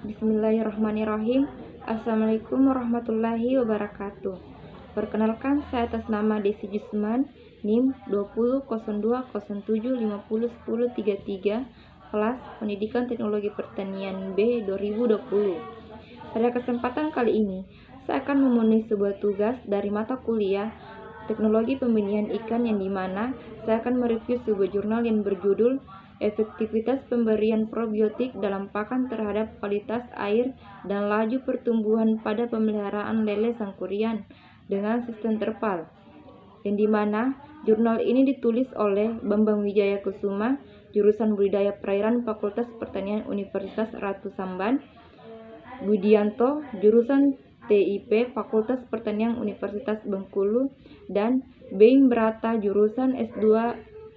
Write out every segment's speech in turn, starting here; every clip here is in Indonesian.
Bismillahirrahmanirrahim. Assalamualaikum warahmatullahi wabarakatuh. Perkenalkan, saya atas nama Desi Jusman, NIM 200207501033, kelas Pendidikan Teknologi Pertanian B 2020. Pada kesempatan kali ini, saya akan memenuhi sebuah tugas dari mata kuliah Teknologi Pembenihan Ikan, yang dimana saya akan mereview sebuah jurnal yang berjudul Efektivitas Pemberian Probiotik dalam Pakan Terhadap Kualitas Air dan Laju Pertumbuhan pada Pemeliharaan Lele Sangkuriang dengan Sistem Terpal, yang dimana jurnal ini ditulis oleh Bambang Wijaya Kusuma, jurusan Budidaya Perairan Fakultas Pertanian Universitas Ratu Samban, Budianto, jurusan TIP Fakultas Pertanian Universitas Bengkulu, dan Being Brata, jurusan S2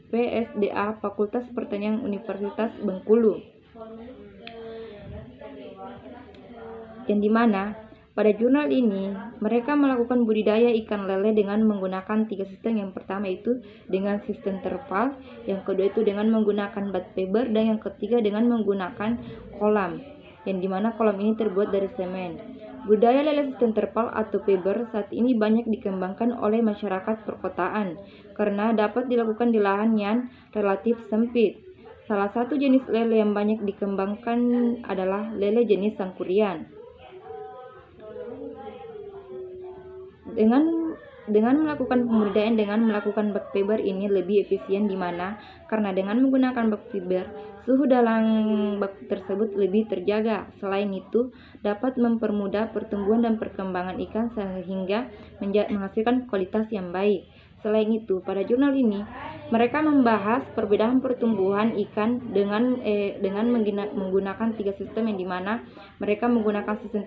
PSDA Fakultas Pertanian Universitas Bengkulu, yang dimana pada jurnal ini mereka melakukan budidaya ikan lele dengan menggunakan 3 sistem. Yang pertama itu dengan sistem terpal, yang kedua itu dengan menggunakan bud fiber, dan yang ketiga dengan menggunakan kolam, yang dimana kolam ini terbuat dari semen. Budidaya lele sistem terpal atau fiber saat ini banyak dikembangkan oleh masyarakat perkotaan karena dapat dilakukan di lahan yang relatif sempit. Salah satu jenis lele yang banyak dikembangkan adalah lele jenis Sangkuriang. Dengan melakukan pembudidayaan dengan melakukan bud fiber ini lebih efisien, dimana karena dengan menggunakan bud fiber suhu dalam bak tersebut lebih terjaga. Selain itu dapat mempermudah pertumbuhan dan perkembangan ikan sehingga menghasilkan kualitas yang baik. Selain itu, pada jurnal ini mereka membahas perbedaan pertumbuhan ikan dengan menggunakan 3 sistem, yang dimana mereka menggunakan sistem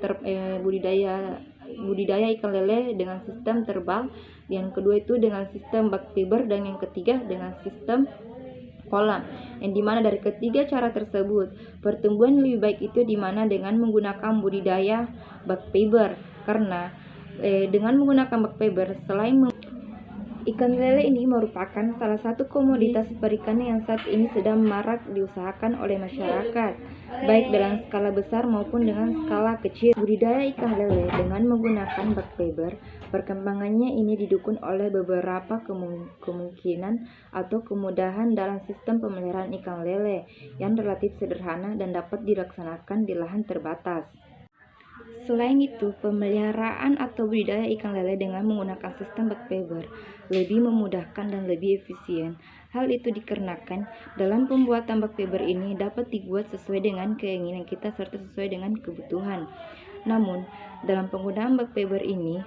budidaya ikan lele dengan sistem terbal, yang kedua itu dengan sistem bud fiber, dan yang ketiga dengan sistem kolam, yang dimana dari ketiga cara tersebut pertumbuhan lebih baik itu dimana dengan menggunakan budidaya bud fiber, karena dengan menggunakan bud fiber selain ikan lele ini merupakan salah satu komoditas perikanan yang saat ini sedang marak diusahakan oleh masyarakat, baik dalam skala besar maupun dengan skala kecil. Budidaya ikan lele dengan menggunakan bud fiber, perkembangannya ini didukung oleh beberapa kemungkinan atau kemudahan dalam sistem pemeliharaan ikan lele yang relatif sederhana dan dapat dilaksanakan di lahan terbatas. Selain itu, pemeliharaan atau budidaya ikan lele dengan menggunakan sistem bud fiber lebih memudahkan dan lebih efisien. Hal itu dikarenakan dalam pembuatan bud fiber ini dapat dibuat sesuai dengan keinginan kita serta sesuai dengan kebutuhan. Namun, dalam penggunaan bud fiber ini,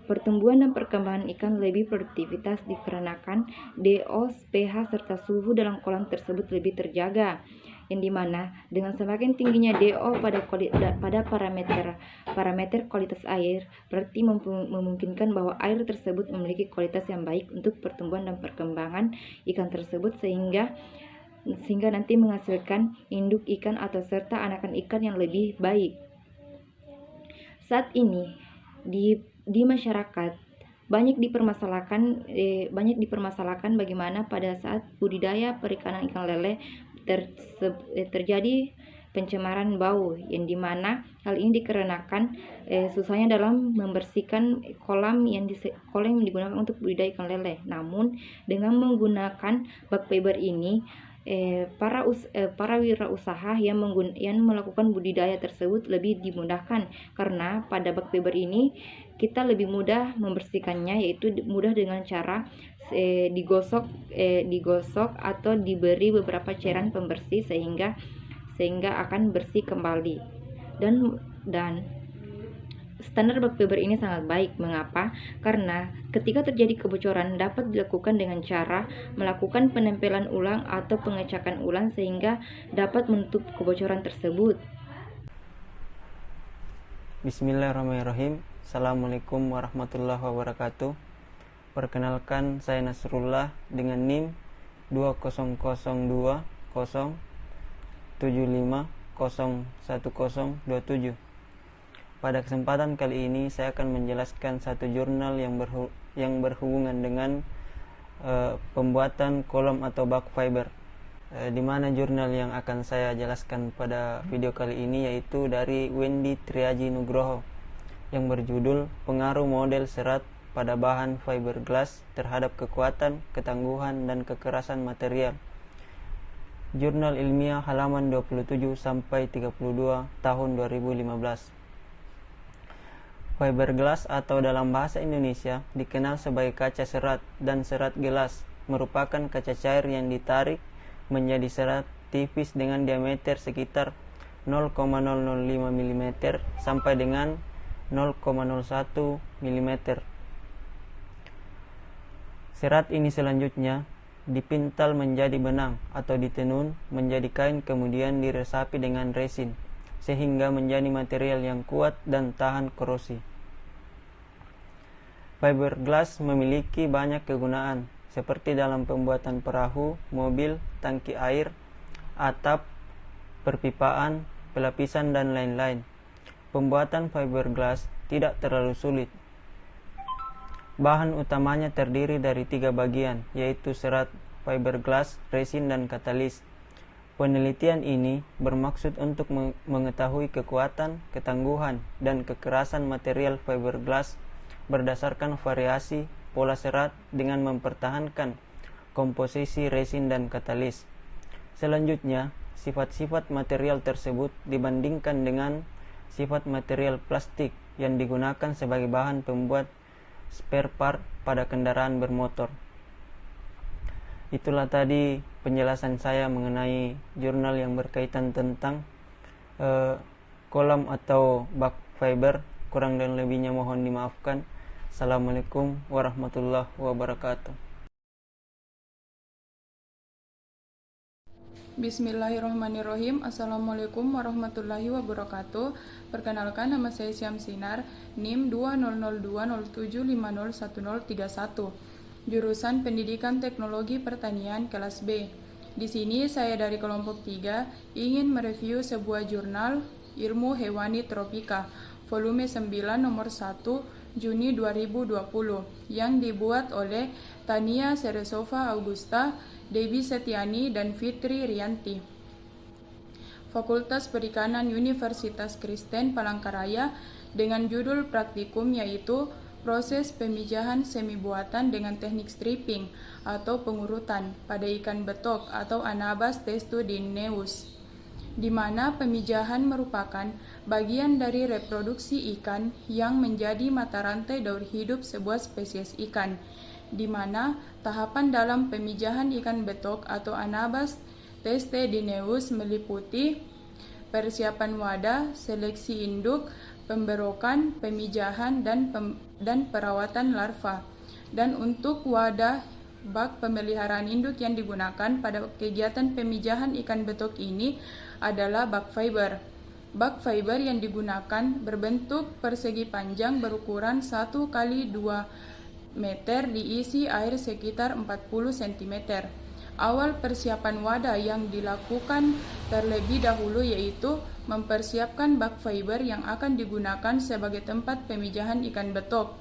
pertumbuhan dan perkembangan ikan lebih produktivitas dikarenakan DO, pH, serta suhu dalam kolam tersebut lebih terjaga, yang dimana dengan semakin tingginya DO pada parameter kualitas air, berarti memungkinkan bahwa air tersebut memiliki kualitas yang baik untuk pertumbuhan dan perkembangan ikan tersebut, sehingga nanti menghasilkan induk ikan atau serta anakan ikan yang lebih baik. Saat ini di masyarakat banyak dipermasalahkan bagaimana pada saat budidaya perikanan ikan lele terjadi pencemaran bau, yang dimana hal ini dikarenakan susahnya dalam membersihkan kolam yang digunakan untuk budidaya ikan lele. Namun dengan menggunakan bud fiber ini, para wirausaha yang melakukan budidaya tersebut lebih dimudahkan, karena pada bud fiber ini kita lebih mudah membersihkannya, yaitu mudah dengan cara digosok atau diberi beberapa cairan pembersih sehingga akan bersih kembali. Dan standar bud fiber ini sangat baik. Mengapa? Karena ketika terjadi kebocoran dapat dilakukan dengan cara melakukan penempelan ulang atau pengecakan ulang sehingga dapat menutup kebocoran tersebut. Bismillahirrahmanirrahim. Assalamualaikum warahmatullahi wabarakatuh. Perkenalkan, saya Nasrullah dengan NIM 202075011027. Pada kesempatan kali ini saya akan menjelaskan satu jurnal yang berhubungan dengan pembuatan kolam atau bud fiber. di mana jurnal yang akan saya jelaskan pada video kali ini yaitu dari Wendy Triaji Nugroho yang berjudul Pengaruh Model Serat pada Bahan Fiberglass terhadap Kekuatan, Ketangguhan, dan Kekerasan Material. Jurnal Ilmiah halaman 27 sampai 32 tahun 2015. Fiberglass atau dalam bahasa Indonesia dikenal sebagai kaca serat dan serat gelas merupakan kaca cair yang ditarik menjadi serat tipis dengan diameter sekitar 0,005 mm sampai dengan 0,01 mm. Serat ini selanjutnya dipintal menjadi benang atau ditenun menjadi kain kemudian diresapi dengan resin sehingga menjadi material yang kuat dan tahan korosi. Fiberglass memiliki banyak kegunaan seperti dalam pembuatan perahu, mobil, tangki air, atap, perpipaan, pelapisan, dan lain-lain. Pembuatan fiberglass tidak terlalu sulit. Bahan utamanya terdiri dari 3 bagian, yaitu serat, fiberglass, resin, dan katalis. Penelitian ini bermaksud untuk mengetahui kekuatan, ketangguhan, dan kekerasan material fiberglass berdasarkan variasi pola serat dengan mempertahankan komposisi resin dan katalis. Selanjutnya, sifat-sifat material tersebut dibandingkan dengan sifat material plastik yang digunakan sebagai bahan pembuat spare part pada kendaraan bermotor. Itulah tadi penjelasan saya mengenai jurnal yang berkaitan tentang kolam atau bak fiber. Kurang dan lebihnya mohon dimaafkan. Assalamualaikum warahmatullahi wabarakatuh. Bismillahirrahmanirrahim. Assalamualaikum warahmatullahi wabarakatuh. Perkenalkan, nama saya Syam Sinar, NIM 200207501031, jurusan Pendidikan Teknologi Pertanian kelas B. Di sini saya dari kelompok 3 ingin mereview sebuah jurnal Ilmu Hewani Tropika, volume 9 nomor 1 Juni 2020 yang dibuat oleh Tania Seresova Augusta, Debbie Setiani, dan Fitri Rianti. Fakultas Perikanan Universitas Kristen Palangkaraya dengan judul praktikum yaitu Proses Pemijahan Semi Buatan dengan Teknik Stripping atau Pengurutan pada ikan betok atau Anabas testudineus, di mana pemijahan merupakan bagian dari reproduksi ikan yang menjadi mata rantai daur hidup sebuah spesies ikan, di mana tahapan dalam pemijahan ikan betok atau Anabas testudineus meliputi persiapan wadah, seleksi induk, pemberokan, pemijahan, dan perawatan larva. Dan untuk wadah bak pemeliharaan induk yang digunakan pada kegiatan pemijahan ikan betok ini adalah bak fiber. Bak fiber yang digunakan berbentuk persegi panjang berukuran 1 x 2 meter diisi air sekitar 40 cm. Awal persiapan wadah yang dilakukan terlebih dahulu yaitu mempersiapkan bak fiber yang akan digunakan sebagai tempat pemijahan ikan betok.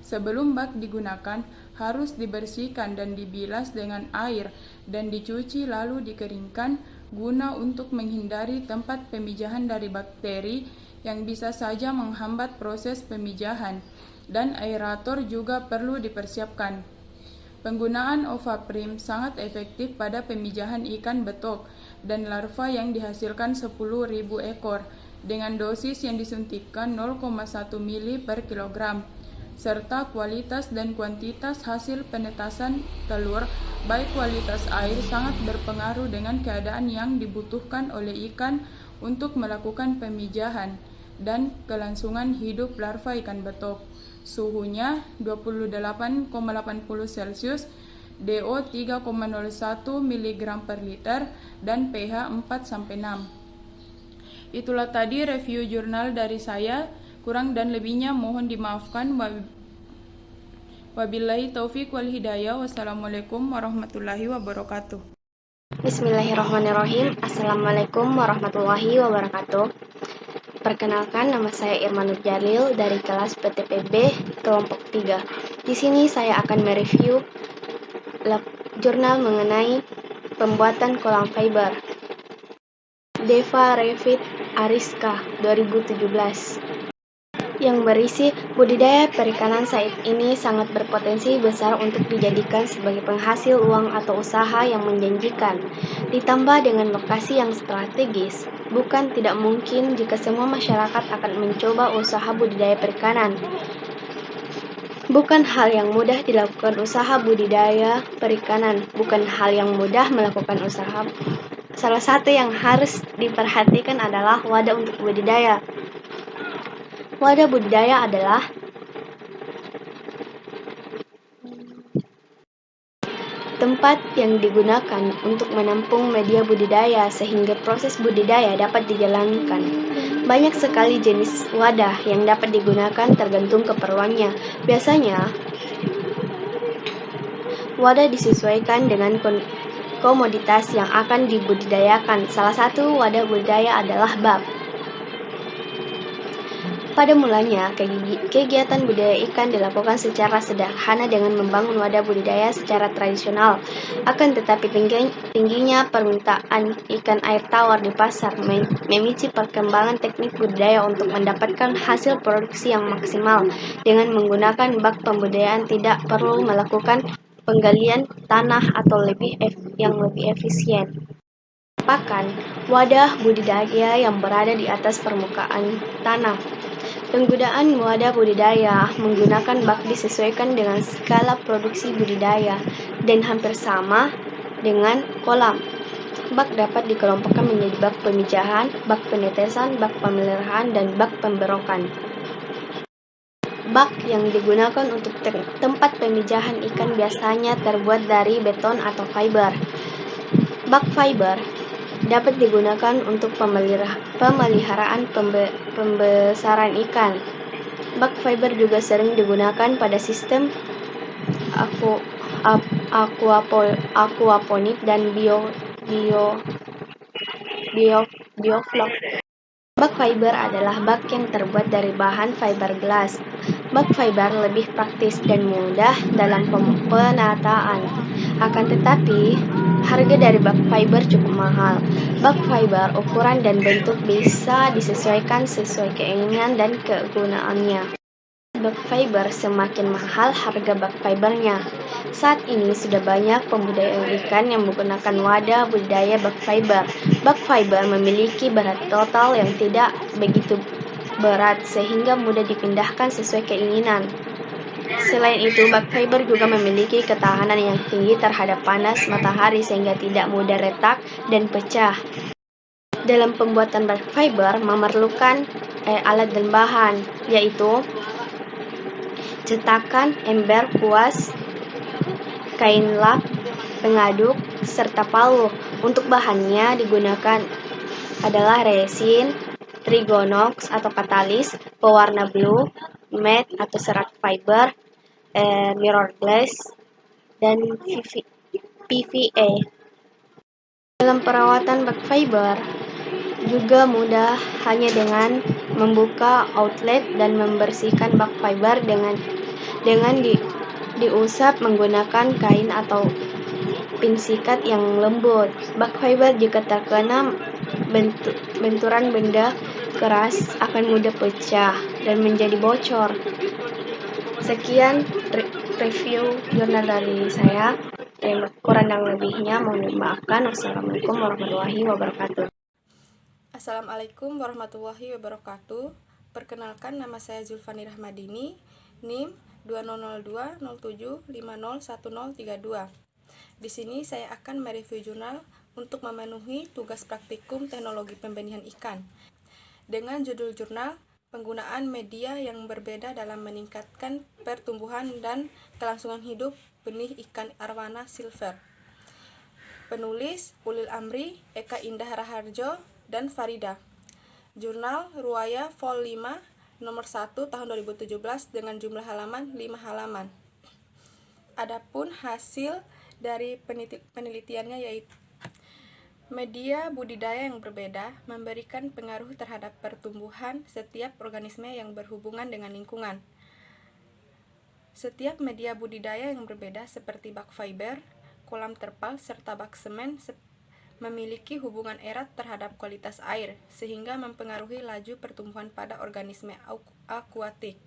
Sebelum bak digunakan, harus dibersihkan dan dibilas dengan air dan dicuci lalu dikeringkan guna untuk menghindari tempat pemijahan dari bakteri yang bisa saja menghambat proses pemijahan, dan aerator juga perlu dipersiapkan. Penggunaan Ovaprim sangat efektif pada pemijahan ikan betok dan larva yang dihasilkan 10.000 ekor dengan dosis yang disuntikkan 0,1 ml per kilogram, serta kualitas dan kuantitas hasil penetasan telur baik kualitas air sangat berpengaruh dengan keadaan yang dibutuhkan oleh ikan untuk melakukan pemijahan dan kelangsungan hidup larva ikan betok. Suhunya 28,80 Celcius, DO 3,01 mg per liter, dan pH 4-6. Itulah tadi review jurnal dari saya. Kurang dan lebihnya mohon dimaafkan. Wabillahi taufik wal hidayah. Wassalamualaikum warahmatullahi wabarakatuh. Bismillahirrahmanirrahim. Assalamualaikum warahmatullahi wabarakatuh. Perkenalkan, nama saya Irma Nur Jalil dari kelas PTPB kelompok 3. Di sini saya akan mereview jurnal mengenai pembuatan kolam fiber. Deva Revit Ariska 2017 yang berisi budidaya perikanan saat ini sangat berpotensi besar untuk dijadikan sebagai penghasil uang atau usaha yang menjanjikan. Ditambah dengan lokasi yang strategis, bukan tidak mungkin jika semua masyarakat akan mencoba usaha budidaya perikanan. Bukan hal yang mudah dilakukan usaha budidaya perikanan, bukan hal yang mudah melakukan usaha. Salah satu yang harus diperhatikan adalah wadah untuk budidaya. Wadah budidaya adalah tempat yang digunakan untuk menampung media budidaya sehingga proses budidaya dapat dijalankan. Banyak sekali jenis wadah yang dapat digunakan tergantung keperluannya. Biasanya, wadah disesuaikan dengan komoditas yang akan dibudidayakan. Salah satu wadah budidaya adalah bak. Pada mulanya, kegiatan budidaya ikan dilakukan secara sederhana dengan membangun wadah budidaya secara tradisional. Akan tetapi tingginya permintaan ikan air tawar di pasar memicu perkembangan teknik budidaya untuk mendapatkan hasil produksi yang maksimal. Dengan menggunakan bak pembudidayaan tidak perlu melakukan penggalian tanah atau yang lebih efisien. Merupakan wadah budidaya yang berada di atas permukaan tanah. Penggunaan wadah budidaya menggunakan bak disesuaikan dengan skala produksi budidaya dan hampir sama dengan kolam. Bak dapat dikelompokkan menjadi bak pemijahan, bak penetesan, bak pemeliharaan, dan bak pemberokan. Bak yang digunakan untuk tempat pemijahan ikan biasanya terbuat dari beton atau fiber. Bak fiber dapat digunakan untuk pemeliharaan pembesaran ikan. Bak fiber juga sering digunakan pada sistem aquaponik dan bioflok. Bak fiber adalah bak yang terbuat dari bahan fiberglass. Bak fiber lebih praktis dan mudah dalam penataan. Akan tetapi, harga dari bak fiber cukup mahal. Bak fiber ukuran dan bentuk bisa disesuaikan sesuai keinginan dan kegunaannya. Bak fiber semakin mahal, harga bak fibernya. Saat ini sudah banyak pembudidaya ikan yang menggunakan wadah budidaya bak fiber. Bak fiber memiliki berat total yang tidak begitu berat sehingga mudah dipindahkan sesuai keinginan. Selain itu, bak fiber juga memiliki ketahanan yang tinggi terhadap panas matahari sehingga tidak mudah retak dan pecah. Dalam pembuatan bak fiber memerlukan alat dan bahan, yaitu cetakan, ember, kuas, kain lap, pengaduk, serta palu. Untuk bahannya digunakan adalah resin, trigonox atau katalis, pewarna blue, matte atau serat fiber, mirror glass, dan PVA. Dalam perawatan bak fiber juga mudah, hanya dengan membuka outlet dan membersihkan bak fiber dengan diusap menggunakan kain atau pinsikat yang lembut. Bak fiber jika terkena benturan benda keras akan mudah pecah dan menjadi bocor. Sekian review jurnal dari saya. Kurang dan lebihnya mohon dimaafkan. Wassalamualaikum warahmatullahi wabarakatuh. Assalamualaikum warahmatullahi wabarakatuh. Perkenalkan, nama saya Zulfani Rahmadini, NIM 202207501032. Di sini saya akan mereview jurnal untuk memenuhi tugas praktikum teknologi pembenihan ikan. Dengan judul jurnal, penggunaan media yang berbeda dalam meningkatkan pertumbuhan dan kelangsungan hidup benih ikan arwana silver. Penulis Ulil Amri, Eka Indah Raharjo, dan Farida. Jurnal Ruwaya Vol 5 nomor 1 tahun 2017 dengan jumlah halaman 5 halaman. Adapun hasil dari penelitiannya yaitu media budidaya yang berbeda memberikan pengaruh terhadap pertumbuhan setiap organisme yang berhubungan dengan lingkungan. Setiap media budidaya yang berbeda seperti bak fiber, kolam terpal serta bak semen memiliki hubungan erat terhadap kualitas air, sehingga mempengaruhi laju pertumbuhan pada organisme akuatik.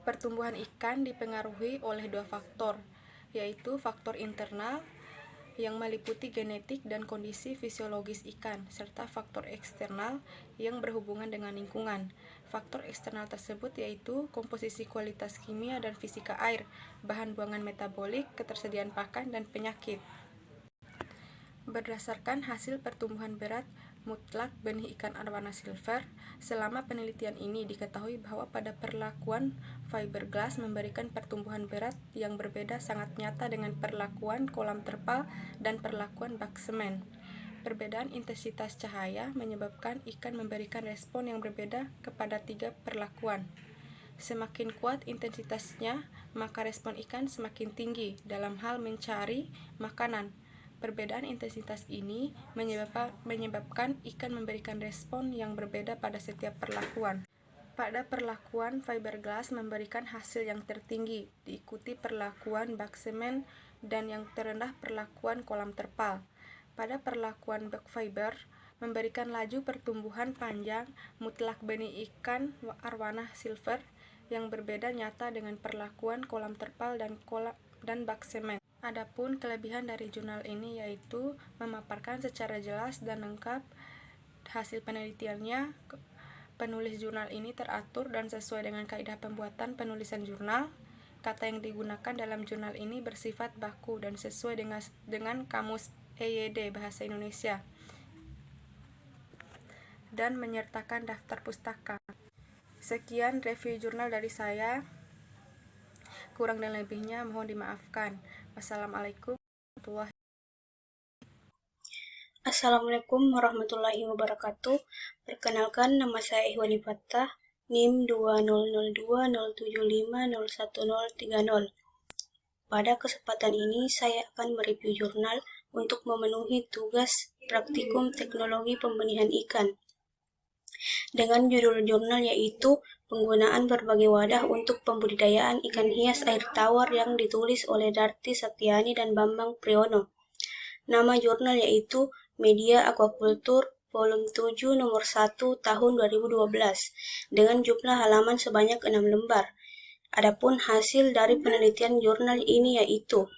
Pertumbuhan ikan dipengaruhi oleh dua faktor, yaitu faktor internal yang meliputi genetik dan kondisi fisiologis ikan, serta faktor eksternal yang berhubungan dengan lingkungan. Faktor eksternal tersebut yaitu komposisi kualitas kimia dan fisika air, bahan buangan metabolik, ketersediaan pakan, dan penyakit. Berdasarkan hasil pertumbuhan berat mutlak benih ikan arwana silver, selama penelitian ini diketahui bahwa pada perlakuan fiberglass memberikan pertumbuhan berat yang berbeda sangat nyata dengan perlakuan kolam terpal dan perlakuan bak semen. Perbedaan intensitas cahaya menyebabkan ikan memberikan respon yang berbeda kepada tiga perlakuan. Semakin kuat intensitasnya, maka respon ikan semakin tinggi dalam hal mencari makanan. Perbedaan intensitas ini menyebabkan ikan memberikan respon yang berbeda pada setiap perlakuan. Pada perlakuan fiberglass memberikan hasil yang tertinggi, diikuti perlakuan bak semen, dan yang terendah perlakuan kolam terpal. Pada perlakuan bak fiber memberikan laju pertumbuhan panjang mutlak benih ikan arwana silver yang berbeda nyata dengan perlakuan kolam terpal dan bak semen. Adapun kelebihan dari jurnal ini yaitu memaparkan secara jelas dan lengkap hasil penelitiannya. Penulis jurnal ini teratur dan sesuai dengan kaidah pembuatan penulisan jurnal. Kata yang digunakan dalam jurnal ini bersifat baku dan sesuai dengan kamus EYD Bahasa Indonesia dan menyertakan daftar pustaka. Sekian review jurnal dari saya. Kurang dan lebihnya mohon dimaafkan. Wassalamualaikum warahmatullahi wabarakatuh. Perkenalkan, nama saya Ihwani Fattah, NIM 200207501030. Pada kesempatan ini saya akan mereview jurnal untuk memenuhi tugas praktikum teknologi pembenihan ikan dengan judul jurnal yaitu penggunaan berbagai wadah untuk pembudidayaan ikan hias air tawar yang ditulis oleh Darti Satyani dan Bambang Priyono. Nama jurnal yaitu Media Aquaculture Volume 7 nomor 1 tahun 2012 dengan jumlah halaman sebanyak 6 lembar. Adapun hasil dari penelitian jurnal ini yaitu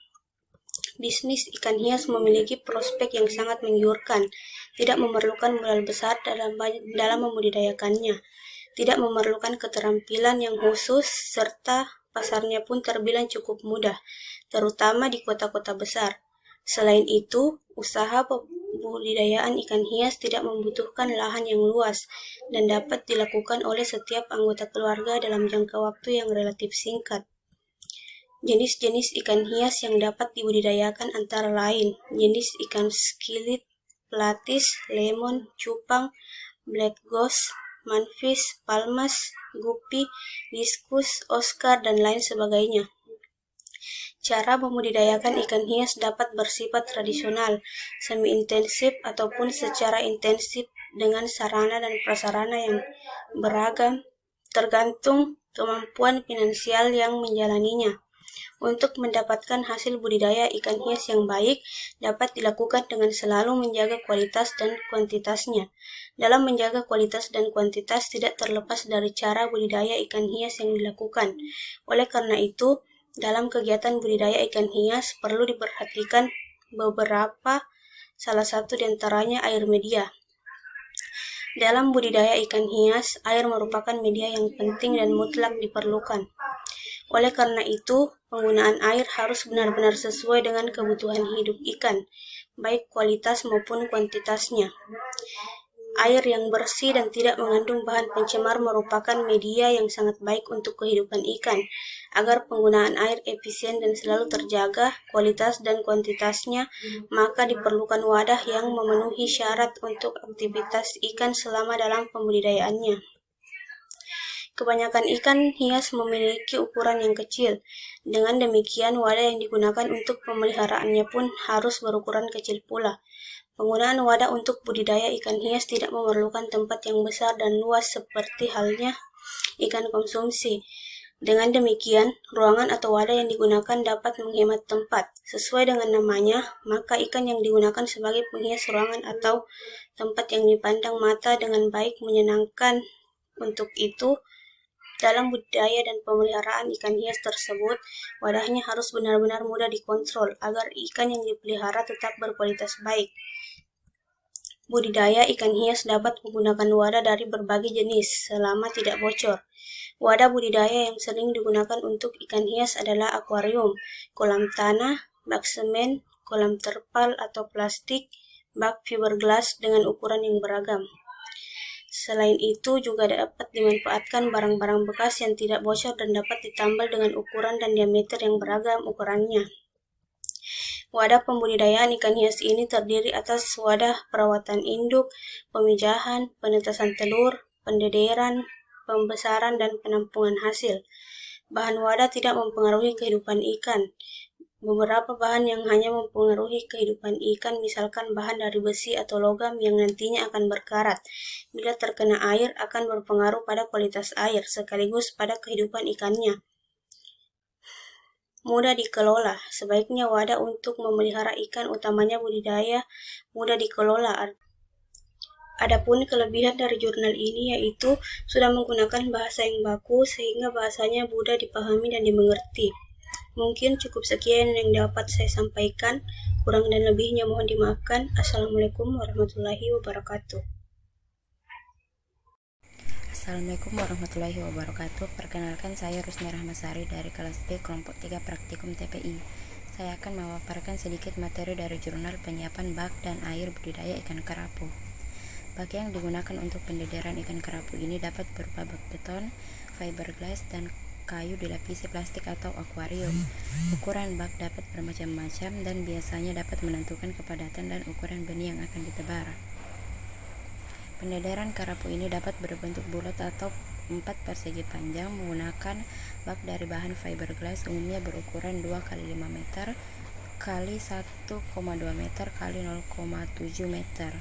bisnis ikan hias memiliki prospek yang sangat menggiurkan, tidak memerlukan modal besar dalam membudidayakannya, tidak memerlukan keterampilan yang khusus, serta pasarnya pun terbilang cukup mudah, terutama di kota-kota besar. Selain itu, usaha pembudidayaan ikan hias tidak membutuhkan lahan yang luas dan dapat dilakukan oleh setiap anggota keluarga dalam jangka waktu yang relatif singkat. Jenis-jenis ikan hias yang dapat dibudidayakan antara lain jenis ikan skilit, platis, lemon, cupang, black ghost, manfish, palmas, guppy, diskus, oscar, dan lain sebagainya. Cara membudidayakan ikan hias dapat bersifat tradisional, semi-intensif, ataupun secara intensif dengan sarana dan prasarana yang beragam, tergantung kemampuan finansial yang menjalaninya. Untuk mendapatkan hasil budidaya ikan hias yang baik, dapat dilakukan dengan selalu menjaga kualitas dan kuantitasnya. Dalam menjaga kualitas dan kuantitas tidak terlepas dari cara budidaya ikan hias yang dilakukan. Oleh karena itu, dalam kegiatan budidaya ikan hias perlu diperhatikan beberapa, salah satu diantaranya air media. Dalam budidaya ikan hias, air merupakan media yang penting dan mutlak diperlukan. Oleh karena itu, penggunaan air harus benar-benar sesuai dengan kebutuhan hidup ikan, baik kualitas maupun kuantitasnya. Air yang bersih dan tidak mengandung bahan pencemar merupakan media yang sangat baik untuk kehidupan ikan. Agar penggunaan air efisien dan selalu terjaga kualitas dan kuantitasnya, maka diperlukan wadah yang memenuhi syarat untuk aktivitas ikan selama dalam pembudidayaannya. Kebanyakan ikan hias memiliki ukuran yang kecil. Dengan demikian, wadah yang digunakan untuk pemeliharaannya pun harus berukuran kecil pula. Penggunaan wadah untuk budidaya ikan hias tidak memerlukan tempat yang besar dan luas seperti halnya ikan konsumsi. Dengan demikian, ruangan atau wadah yang digunakan dapat menghemat tempat. Sesuai dengan namanya, maka ikan yang digunakan sebagai penghias ruangan atau tempat yang dipandang mata dengan baik menyenangkan. Untuk itu, dalam budidaya dan pemeliharaan ikan hias tersebut, wadahnya harus benar-benar mudah dikontrol agar ikan yang dipelihara tetap berkualitas baik. Budidaya ikan hias dapat menggunakan wadah dari berbagai jenis selama tidak bocor. Wadah budidaya yang sering digunakan untuk ikan hias adalah akuarium, kolam tanah, bak semen, kolam terpal atau plastik, bak fiberglass dengan ukuran yang beragam. Selain itu juga dapat dimanfaatkan barang-barang bekas yang tidak bocor dan dapat ditambal dengan ukuran dan diameter yang beragam ukurannya. Wadah pembudidayaan ikan hias ini terdiri atas wadah perawatan induk, pemijahan, penetasan telur, pendederan, pembesaran, dan penampungan hasil. Bahan wadah tidak mempengaruhi kehidupan ikan. Beberapa bahan yang hanya mempengaruhi kehidupan ikan, misalkan bahan dari besi atau logam yang nantinya akan berkarat. Bila terkena air, akan berpengaruh pada kualitas air, sekaligus pada kehidupan ikannya. Mudah dikelola. Sebaiknya wadah untuk memelihara ikan, utamanya budidaya, mudah dikelola. Adapun kelebihan dari jurnal ini yaitu sudah menggunakan bahasa yang baku sehingga bahasanya mudah dipahami dan dimengerti. Mungkin cukup sekian yang dapat saya sampaikan. Kurang dan lebihnya mohon dimaafkan. Assalamualaikum warahmatullahi wabarakatuh. Assalamualaikum warahmatullahi wabarakatuh. Perkenalkan, saya Rusni Rahmasari dari kelas B kelompok 3 praktikum TPI. Saya akan memaparkan sedikit materi dari jurnal penyiapan bak dan air budidaya ikan kerapu. Bak yang digunakan untuk pendederan ikan kerapu ini dapat berupa bak beton, fiberglass, dan kayu dilapisi plastik atau akuarium. Ukuran bak dapat bermacam-macam dan biasanya dapat menentukan kepadatan dan ukuran benih yang akan ditebar. Pendederan kerapu ini dapat berbentuk bulat atau 4 persegi panjang menggunakan bak dari bahan fiberglass umumnya berukuran 2 x 5 meter x 1,2 meter x 0,7 meter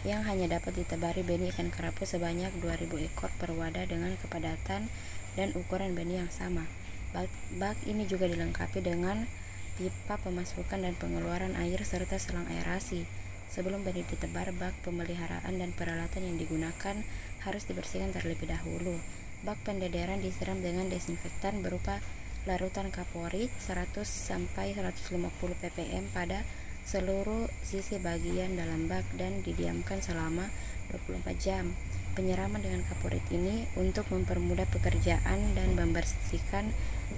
yang hanya dapat ditebari benih ikan kerapu sebanyak 2000 ekor per wadah dengan kepadatan dan ukuran benih yang sama. Bak ini juga dilengkapi dengan pipa pemasukan dan pengeluaran air serta selang aerasi. Sebelum benih ditebar, bak pemeliharaan dan peralatan yang digunakan harus dibersihkan terlebih dahulu. Bak pendederan disiram dengan desinfektan berupa larutan kaporit 100-150 ppm pada seluruh sisi bagian dalam bak dan didiamkan selama 24 jam. Penyiraman dengan kaporit ini untuk mempermudah pekerjaan dan membersihkan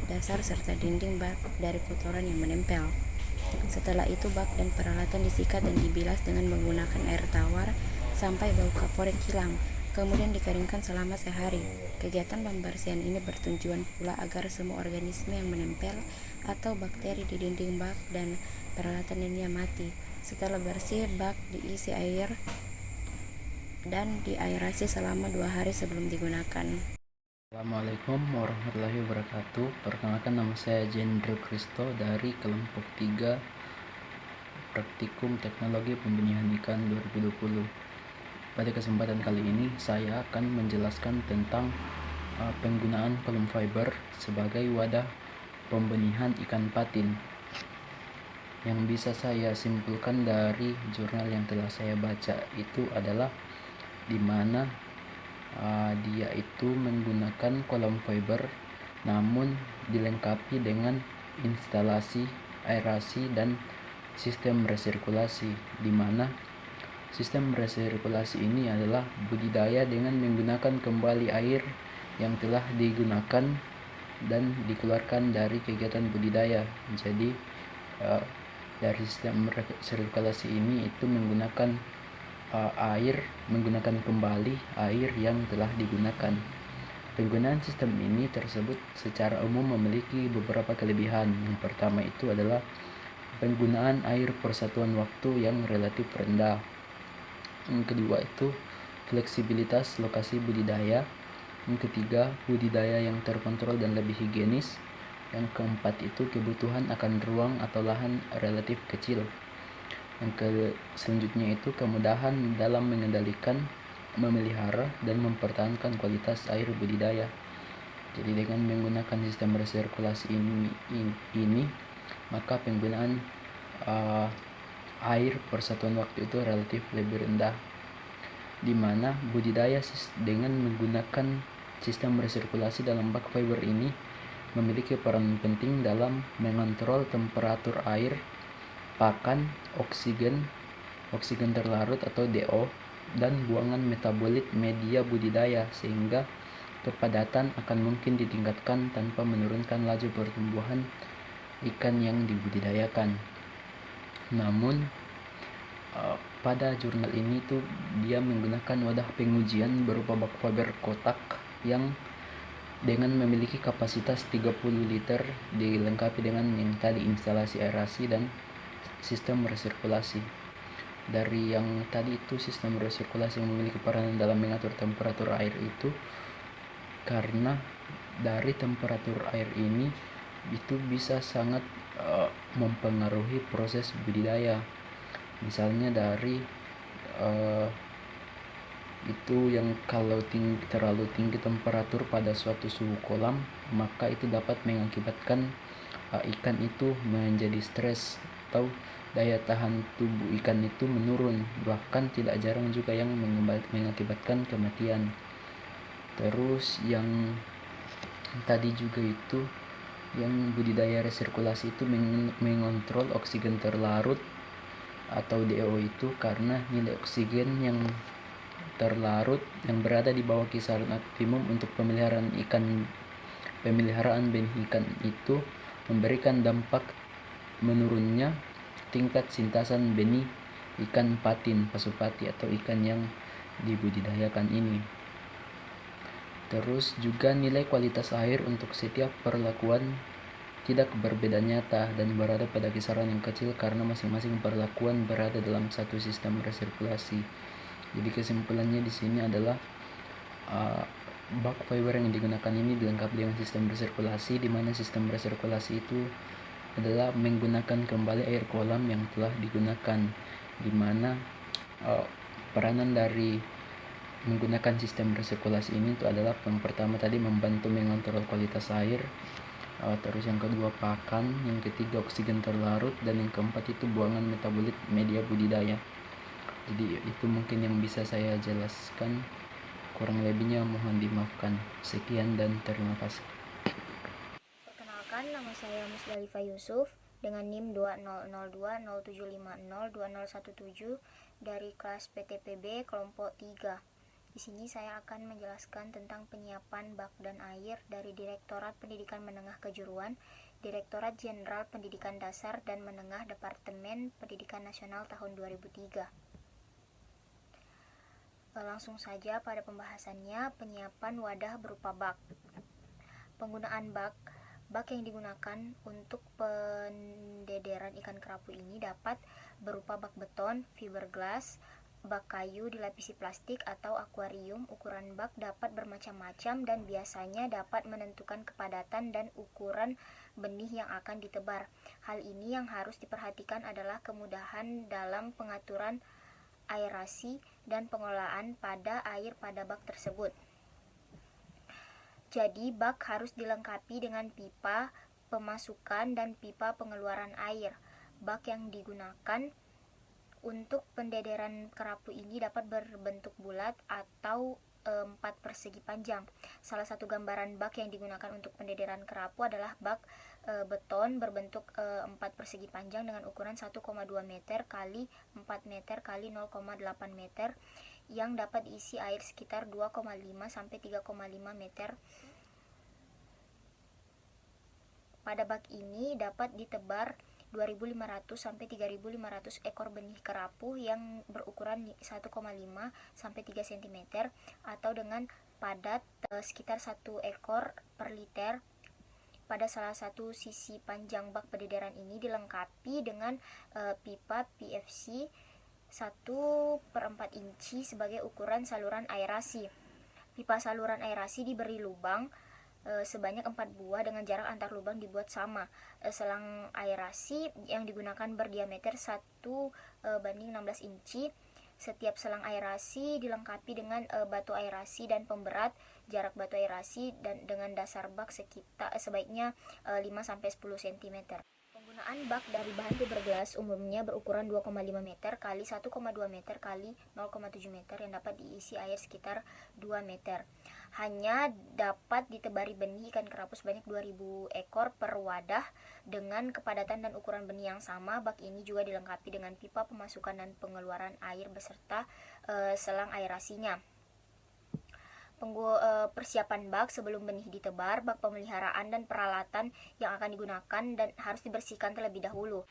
dasar serta dinding bak dari kotoran yang menempel. Setelah itu bak dan peralatan disikat dan dibilas dengan menggunakan air tawar sampai bau kaporit hilang, kemudian dikeringkan selama sehari. Kegiatan pembersihan ini bertujuan pula agar semua organisme yang menempel atau bakteri di dinding bak dan peralatan ini mati. Setelah bersih, bak diisi air dan diaerasi selama 2 hari sebelum digunakan. Assalamualaikum warahmatullahi wabarakatuh. Perkenalkan, nama saya Jendro Kristo dari kelompok 3 Praktikum Teknologi Pembenihan Ikan 2020. Pada kesempatan kali ini saya akan menjelaskan tentang penggunaan kolom fiber sebagai wadah pembenihan ikan patin. Yang bisa saya simpulkan dari jurnal yang telah saya baca itu adalah di mana dia itu menggunakan kolom fiber namun dilengkapi dengan instalasi aerasi dan sistem resirkulasi, di mana sistem resirkulasi ini adalah budidaya dengan menggunakan kembali air yang telah digunakan dan dikeluarkan dari kegiatan budidaya. Jadi dari sistem resirkulasi ini itu menggunakan menggunakan kembali air yang telah digunakan. Penggunaan sistem ini tersebut secara umum memiliki beberapa kelebihan. Yang pertama itu adalah penggunaan air per satuan waktu yang relatif rendah. Yang kedua itu fleksibilitas lokasi budidaya. Yang ketiga, budidaya yang terkontrol dan lebih higienis. Yang keempat itu kebutuhan akan ruang atau lahan relatif kecil. Yang selanjutnya itu kemudahan dalam mengendalikan, memelihara, dan mempertahankan kualitas air budidaya. Jadi dengan menggunakan sistem resirkulasi ini maka penggunaan air per satuan waktu itu relatif lebih rendah, di mana budidaya dengan menggunakan sistem resirkulasi dalam bak fiber ini memiliki peran penting dalam mengontrol temperatur air, pakan, oksigen terlarut atau DO, dan buangan metabolit media budidaya, sehingga kepadatan akan mungkin ditingkatkan tanpa menurunkan laju pertumbuhan ikan yang dibudidayakan. Namun pada jurnal ini tuh dia menggunakan wadah pengujian berupa bak fiber kotak yang dengan memiliki kapasitas 30 liter dilengkapi dengan yang tadi instalasi aerasi dan sistem resirkulasi. Dari yang tadi itu sistem resirkulasi yang memiliki peranan dalam mengatur temperatur air itu, karena dari temperatur air ini itu bisa sangat mempengaruhi proses budidaya. Misalnya dari itu yang kalau terlalu tinggi temperatur pada suatu suhu kolam, maka itu dapat mengakibatkan ikan itu menjadi stres atau daya tahan tubuh ikan itu menurun, bahkan tidak jarang juga yang mengakibatkan kematian. Terus yang tadi juga itu yang budidaya resirkulasi itu mengontrol oksigen terlarut atau DO itu, karena nilai oksigen yang terlarut yang berada di bawah kisaran optimum untuk pemeliharaan benih ikan itu memberikan dampak menurunnya tingkat sintasan benih ikan patin pasupati atau ikan yang dibudidayakan ini. Terus juga nilai kualitas air untuk setiap perlakuan tidak berbeda nyata dan berada pada kisaran yang kecil karena masing-masing perlakuan berada dalam satu sistem resirkulasi. Jadi kesimpulannya di sini adalah bak fiber yang digunakan ini dilengkapi dengan sistem resirkulasi, di mana sistem resirkulasi itu adalah menggunakan kembali air kolam yang telah digunakan, di mana peranan dari menggunakan sistem resirkulasi ini itu adalah yang pertama tadi membantu mengontrol kualitas air, terus yang kedua pakan, yang ketiga oksigen terlarut, dan yang keempat itu buangan metabolit media budidaya. Jadi itu mungkin yang bisa saya jelaskan, kurang lebihnya mohon dimaafkan. Sekian dan terima kasih. Perkenalkan, nama saya Musdalifah Yusuf dengan NIM 200207502017 dari kelas PTPB kelompok 3. Di sini saya akan menjelaskan tentang penyiapan bak dan air dari Direktorat Pendidikan Menengah Kejuruan, Direktorat Jenderal Pendidikan Dasar dan Menengah Departemen Pendidikan Nasional tahun 2003. Langsung saja pada pembahasannya, penyiapan wadah berupa bak. Penggunaan bak yang digunakan untuk pendederan ikan kerapu ini dapat berupa bak beton, fiberglass, bak kayu dilapisi plastik atau akuarium. Ukuran bak dapat bermacam-macam dan biasanya dapat menentukan kepadatan dan ukuran benih yang akan ditebar. Hal ini yang harus diperhatikan adalah kemudahan dalam pengaturan aerasi dan pengelolaan pada air pada bak tersebut. Jadi bak harus dilengkapi dengan pipa pemasukan dan pipa pengeluaran air. Bak yang digunakan untuk pendederan kerapu ini dapat berbentuk bulat atau 4 persegi panjang. Salah satu gambaran bak yang digunakan untuk pendederan kerapu adalah bak beton berbentuk 4 persegi panjang dengan ukuran 1,2 meter kali 4 meter kali 0,8 meter yang dapat diisi air sekitar 2,5 sampai 3,5 meter. Pada bak ini dapat ditebar 2.500 sampai 3.500 ekor benih kerapu yang berukuran 1,5 sampai 3 cm atau dengan padat sekitar 1 ekor per liter. Pada salah satu sisi panjang bak pendederan ini dilengkapi dengan pipa PVC 1/4 inci sebagai ukuran saluran aerasi. Pipa saluran aerasi diberi lubang sebanyak 4 buah dengan jarak antar lubang dibuat sama. Selang aerasi yang digunakan berdiameter 1/16 inci Setiap selang aerasi dilengkapi dengan batu aerasi dan pemberat. Jarak batu aerasi dan dengan dasar bak sebaiknya 5-10 cm. Penggunaan bak dari bahan fiberglass umumnya berukuran 2,5 meter kali 1,2 meter kali 0,7 meter yang dapat diisi air sekitar 2 meter. Hanya dapat ditebari benih ikan kerapu sebanyak 2000 ekor per wadah dengan kepadatan dan ukuran benih yang sama. Bak ini juga dilengkapi dengan pipa pemasukan dan pengeluaran air beserta selang aerasinya. Persiapan bak sebelum benih ditebar, bak pemeliharaan dan peralatan yang akan digunakan dan harus dibersihkan terlebih dahulu.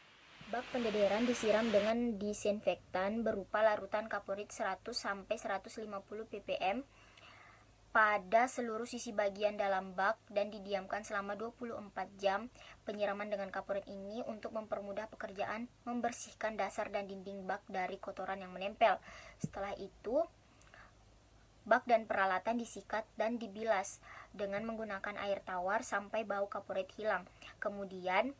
Bak pendederan disiram dengan disinfektan berupa larutan kaporit 100-150 ppm pada seluruh sisi bagian dalam bak dan didiamkan selama 24 jam. Penyiraman dengan kaporit ini untuk mempermudah pekerjaan membersihkan dasar dan dinding bak dari kotoran yang menempel. Setelah itu, bak dan peralatan disikat dan dibilas dengan menggunakan air tawar sampai bau kaporit hilang. Kemudian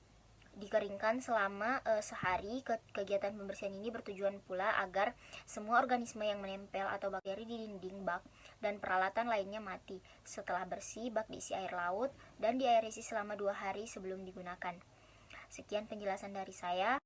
dikeringkan selama sehari. Kegiatan pembersihan ini bertujuan pula agar semua organisme yang menempel atau bakteri di dinding bak dan peralatan lainnya mati. Setelah bersih, bak diisi air laut dan diaerasi selama 2 hari sebelum digunakan. Sekian penjelasan dari saya.